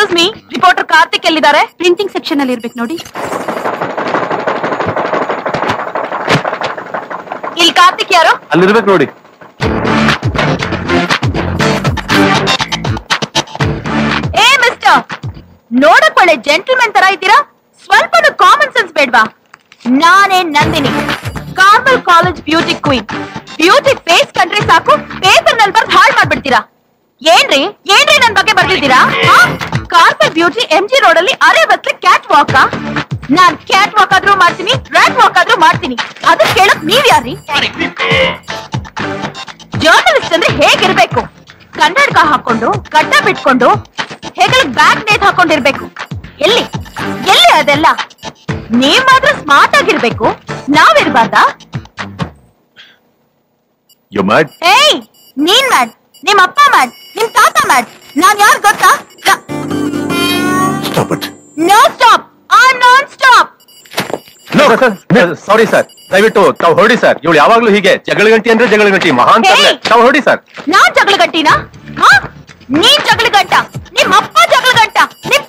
Excuse me, reporter Karthik ಎಲ್ಲಿದ್ದಾರೆ? Printing section ಅಲ್ಲಿ ಇರ್ಬೇಕು ನೋಡಿ. ಇಲ್ಲಿ ಕಾರ್ತಿಕ್ ಯಾರು? ಅಲ್ಲಿರ್ಬೇಕು ನೋಡಿ. ಏ ಮಿಸ್ಟರ್, ನೋಡಕ್ ಒಳ್ಳೆ ಜೆಂಟಲ್ಮನ್ ತರ ಇದ್ದೀರಾ, ಸ್ವಲ್ಪನೂ ಕಾಮನ್ ಸೆನ್ಸ್ ಬೇಡ್ವಾ? ನಾನೇ Nandini, Carmel college beauty queen. Beauty face ಕಂಡ್ರೆ ಸಾಕು ಪೇಪರ್ ನಲ್ಲಿ ಬರ್ದು ಹಾಳು ಮಾಡ್ಬಿಡ್ತೀರಾ. ಏನ್ರಿ ಏನ್ರಿ ನನ್ ಬಗ್ಗೆ ಬರ್ದಿದ್ದೀರಾ? ಕಾರ್ಮಲ್ ಬ್ಯೂಟಿ MG ರೋಡ್ ಅಲ್ಲಿ ಅರೆ ಬಸ್ಲಿ ಕ್ಯಾಟ್ ವಾಕ್. ನಾನ್ ಕ್ಯಾಟ್ ವಾಕ್ ಆದ್ರೂ ಮಾಡ್ತೀನಿ, ರ್ಯಾಟ್ ವಾಕ್ ಆದ್ರೂ ಮಾಡ್ತೀನಿ. ಅದನ್ನ ಕೇಳಕ್ ನೀವ್ ಯಾರ್ರಿ? ಜರ್ನಲಿಸ್ಟ್ ಅಂದ್ರೆ ಹೇಗಿರ್ಬೇಕು? ಕನ್ನಡಕ ಹಾಕೊಂಡು ಗಡ್ಡ ಬಿಟ್ಕೊಂಡು ಹೆಗಲ್ ಬ್ಯಾಗ್ ನೇತ್ ಹಾಕೊಂಡಿರ್ಬೇಕು. ಎಲ್ಲಿ ಎಲ್ಲಿ ಅದೆಲ್ಲ? ನೀವ್ ಮಾತ್ರ ಸ್ಮಾರ್ಟ್ ಆಗಿರ್ಬೇಕು, ನಾವಿರ್ಬಾರ್ದಾ? ಏಯ್, ನೀನ್ ಮ್ಯಾಡ್, ನಿಮ್ ಅಪ್ಪ ಮ್ಯಾಡ್, ನಿಮ್ ತಾತ ಮ್ಯಾಡ್, ನಾನ್ ಯಾರು ಗೊತ್ತಾ? No stop, non stop. Sorry sir, ದಯವಿಟ್ಟು ತಾವು ಹೊರಡಿ ಸರ್. ಇವಳು ಯಾವಾಗ್ಲೂ ಹೀಗೆ ಜಗಳಗಂಟಿ ಅಂದ್ರೆ ಜಗಳಗಂಟಿ, ಮಹಾನ್ ತಾವು ಹೊರಡಿ ಸರ್. ನಾನ್ ಜಗಳಗಂಟಿನಾ? ನೀನ್ ಜಗಳಗಂಟ, ನಿಮ್ ಅಪ್ಪ ಜಗಳಗಂಟ, ನಿಮ್